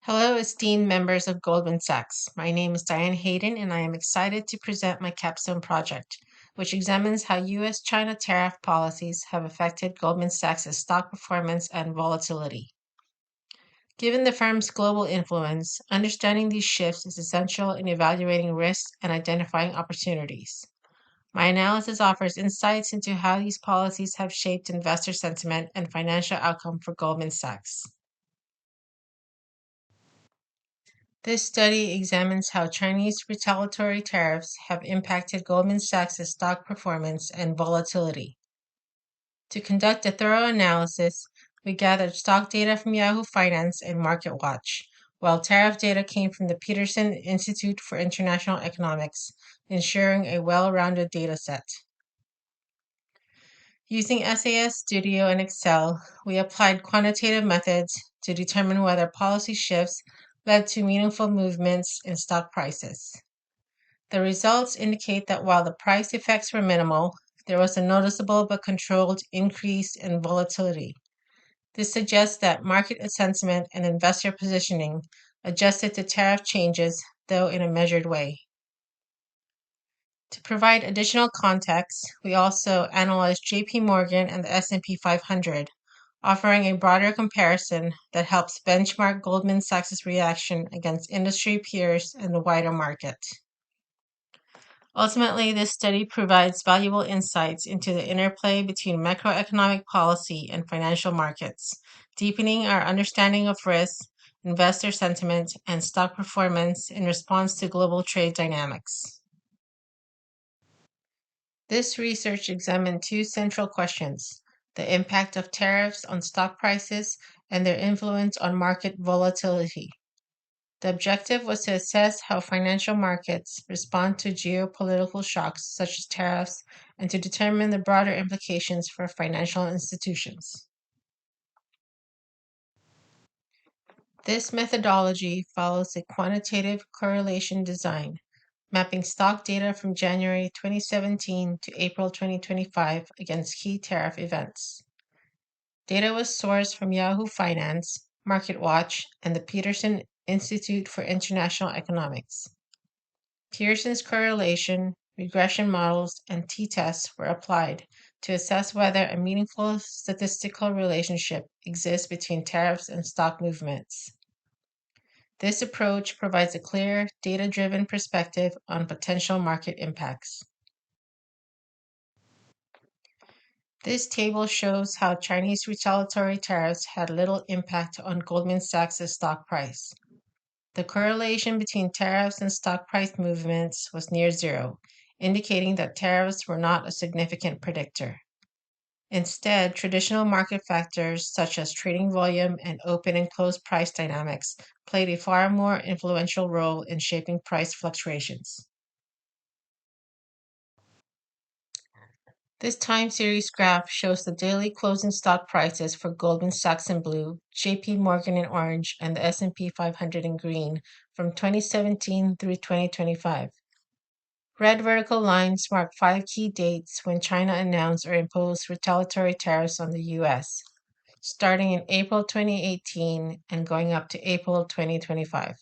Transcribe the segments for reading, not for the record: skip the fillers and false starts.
Hello, esteemed members of Goldman Sachs. My name is Diane Hayden, and I am excited to present my capstone project, which examines how U.S. China tariff policies have affected Goldman Sachs' stock performance and volatility. Given the firm's global influence, understanding these shifts is essential in evaluating risks and identifying opportunities. My analysis offers insights into how these policies have shaped investor sentiment and financial outcome for Goldman Sachs. This study examines how Chinese retaliatory tariffs have impacted Goldman Sachs' stock performance and volatility. To conduct a thorough analysis, we gathered stock data from Yahoo Finance and MarketWatch, while tariff data came from the Peterson Institute for International Economics, ensuring a well-rounded data set. Using SAS Studio and Excel, we applied quantitative methods to determine whether policy shifts led to meaningful movements in stock prices. The results indicate that while the price effects were minimal, there was a noticeable but controlled increase in volatility. This suggests that market sentiment and investor positioning adjusted to tariff changes, though in a measured way. To provide additional context, we also analyzed JP Morgan and the S&P 500, offering a broader comparison that helps benchmark Goldman Sachs' reaction against industry peers and the wider market. Ultimately, this study provides valuable insights into the interplay between macroeconomic policy and financial markets, deepening our understanding of risk, investor sentiment, and stock performance in response to global trade dynamics. This research examined two central questions: the impact of tariffs on stock prices and their influence on market volatility. The objective was to assess how financial markets respond to geopolitical shocks such as tariffs and to determine the broader implications for financial institutions. This methodology follows a quantitative correlation design, mapping stock data from January 2017 to April 2025 against key tariff events. Data was sourced from Yahoo Finance, MarketWatch, and the Peterson Institute for International Economics. Pearson's correlation, regression models, and t-tests were applied to assess whether a meaningful statistical relationship exists between tariffs and stock movements. This approach provides a clear, data-driven perspective on potential market impacts. This table shows how Chinese retaliatory tariffs had little impact on Goldman Sachs' stock price. The correlation between tariffs and stock price movements was near zero, indicating that tariffs were not a significant predictor. Instead, traditional market factors such as trading volume and open and closed price dynamics played a far more influential role in shaping price fluctuations. This time series graph shows the daily closing stock prices for Goldman Sachs in blue, JP Morgan in orange, and the S&P 500 in green from 2017 through 2025. Red vertical lines mark 5 key dates when China announced or imposed retaliatory tariffs on the U.S., starting in April 2018 and going up to April 2025.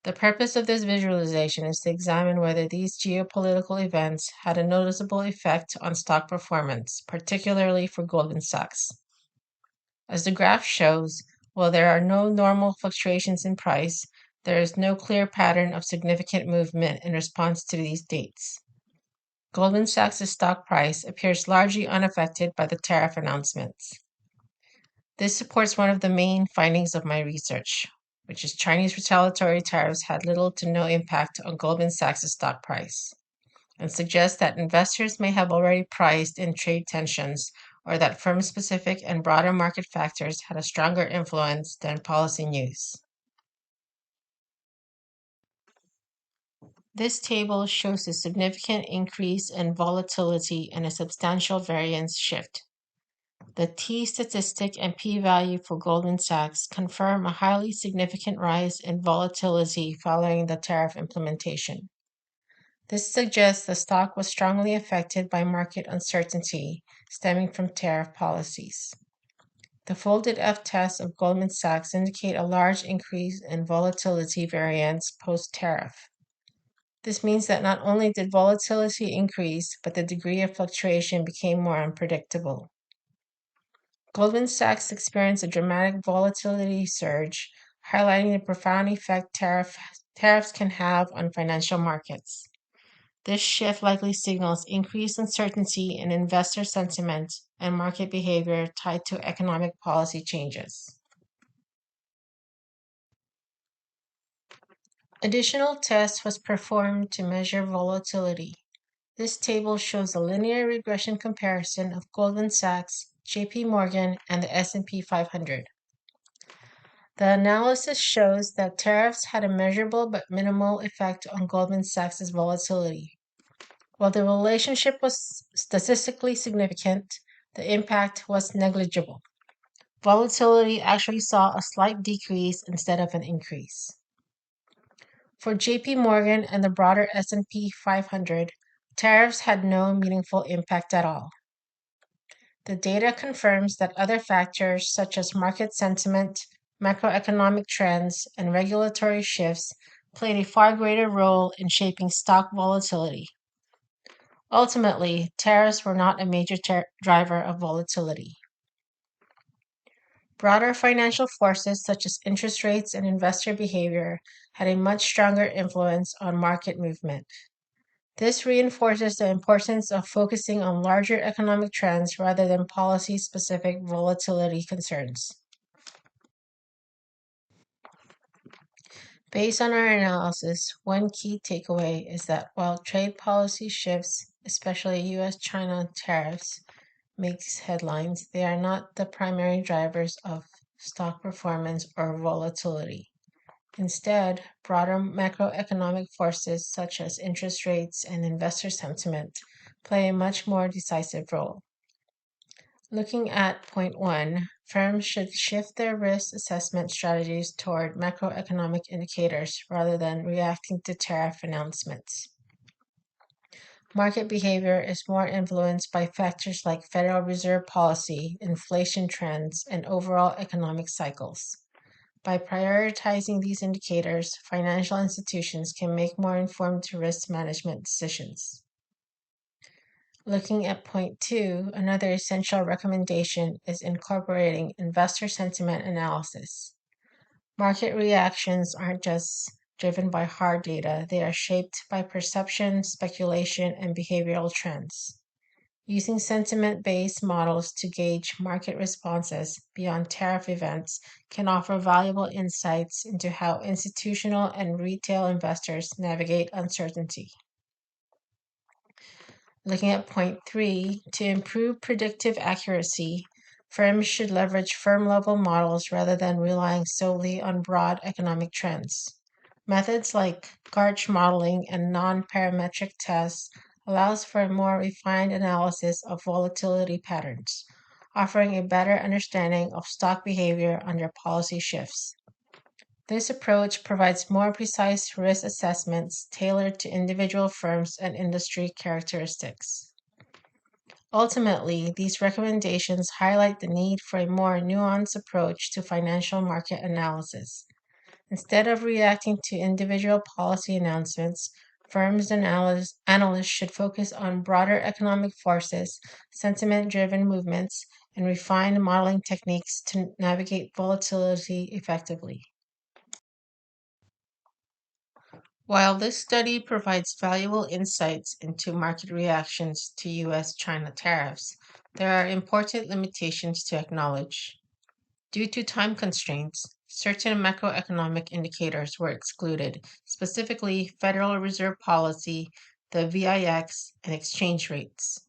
The purpose of this visualization is to examine whether these geopolitical events had a noticeable effect on stock performance, particularly for Goldman Sachs. As the graph shows, while there are no normal fluctuations in price, there is no clear pattern of significant movement in response to these dates. Goldman Sachs' stock price appears largely unaffected by the tariff announcements. This supports one of the main findings of my research, which is Chinese retaliatory tariffs had little to no impact on Goldman Sachs' stock price, and suggests that investors may have already priced in trade tensions or that firm-specific and broader market factors had a stronger influence than policy news. This table shows a significant increase in volatility and a substantial variance shift. The T statistic and p-value for Goldman Sachs confirm a highly significant rise in volatility following the tariff implementation. This suggests the stock was strongly affected by market uncertainty stemming from tariff policies. The folded F tests of Goldman Sachs indicate a large increase in volatility variance post-tariff. This means that not only did volatility increase, but the degree of fluctuation became more unpredictable. Goldman Sachs experienced a dramatic volatility surge, highlighting the profound effect tariffs can have on financial markets. This shift likely signals increased uncertainty in investor sentiment and market behavior tied to economic policy changes. Additional tests was performed to measure volatility. This table shows a linear regression comparison of Goldman Sachs, JP Morgan, and the S&P 500. The analysis shows that tariffs had a measurable but minimal effect on Goldman Sachs' volatility. While the relationship was statistically significant, the impact was negligible. Volatility actually saw a slight decrease instead of an increase. For JP Morgan and the broader S&P 500, tariffs had no meaningful impact at all. The data confirms that other factors such as market sentiment, macroeconomic trends, and regulatory shifts played a far greater role in shaping stock volatility. Ultimately, tariffs were not a major driver of volatility. Broader financial forces such as interest rates and investor behavior had a much stronger influence on market movement. This reinforces the importance of focusing on larger economic trends rather than policy-specific volatility concerns. Based on our analysis, one key takeaway is that while trade policy shifts, especially US-China tariffs, makes headlines, they are not the primary drivers of stock performance or volatility. Instead, broader macroeconomic forces such as interest rates and investor sentiment play a much more decisive role. Looking at point 1, firms should shift their risk assessment strategies toward macroeconomic indicators rather than reacting to tariff announcements. Market behavior is more influenced by factors like Federal Reserve policy, inflation trends, and overall economic cycles. By prioritizing these indicators, financial institutions can make more informed risk management decisions. Looking at point 2, another essential recommendation is incorporating investor sentiment analysis. Market reactions aren't just driven by hard data, they are shaped by perception, speculation, and behavioral trends. Using sentiment-based models to gauge market responses beyond tariff events can offer valuable insights into how institutional and retail investors navigate uncertainty. Looking at point 3, to improve predictive accuracy, firms should leverage firm-level models rather than relying solely on broad economic trends. Methods like Garch modeling and non-parametric tests allows for a more refined analysis of volatility patterns, offering a better understanding of stock behavior under policy shifts. This approach provides more precise risk assessments tailored to individual firms and industry characteristics. Ultimately, these recommendations highlight the need for a more nuanced approach to financial market analysis. Instead of reacting to individual policy announcements, firms and analysts should focus on broader economic forces, sentiment-driven movements, and refined modeling techniques to navigate volatility effectively. While this study provides valuable insights into market reactions to US-China tariffs, there are important limitations to acknowledge. Due to time constraints, certain macroeconomic indicators were excluded, specifically Federal Reserve policy, the VIX, and exchange rates.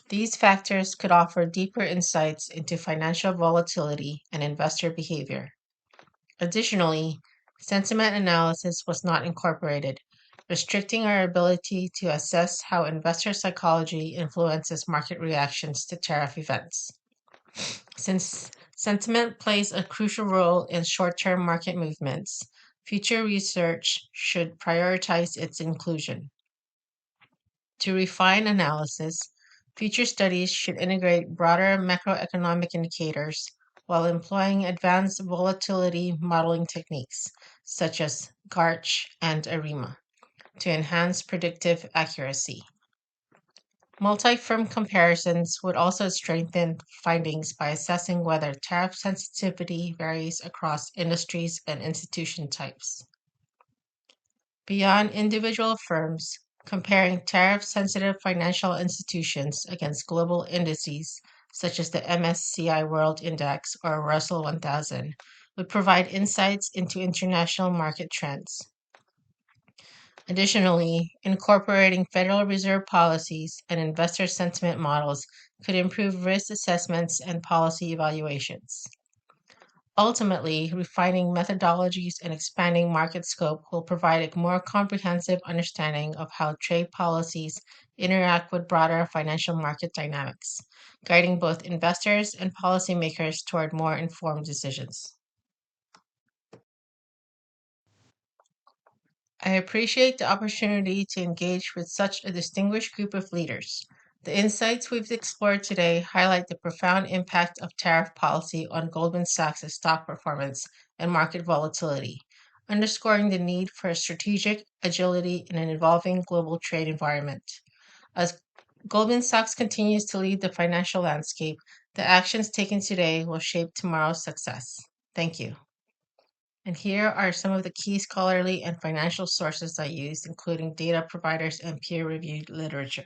These factors could offer deeper insights into financial volatility and investor behavior. Additionally, sentiment analysis was not incorporated, restricting our ability to assess how investor psychology influences market reactions to tariff events. Since sentiment plays a crucial role in short-term market movements, future research should prioritize its inclusion. To refine analysis, future studies should integrate broader macroeconomic indicators, while employing advanced volatility modeling techniques such as GARCH and ARIMA to enhance predictive accuracy. Multi-firm comparisons would also strengthen findings by assessing whether tariff sensitivity varies across industries and institution types. Beyond individual firms, comparing tariff-sensitive financial institutions against global indices such as the MSCI World Index or Russell 1000 would provide insights into international market trends. Additionally, incorporating Federal Reserve policies and investor sentiment models could improve risk assessments and policy evaluations. Ultimately, refining methodologies and expanding market scope will provide a more comprehensive understanding of how trade policies interact with broader financial market dynamics, guiding both investors and policymakers toward more informed decisions. I appreciate the opportunity to engage with such a distinguished group of leaders. The insights we've explored today highlight the profound impact of tariff policy on Goldman Sachs' stock performance and market volatility, underscoring the need for strategic agility in an evolving global trade environment. As Goldman Sachs continues to lead the financial landscape, the actions taken today will shape tomorrow's success. Thank you. And here are some of the key scholarly and financial sources I used, including data providers and peer reviewed literature.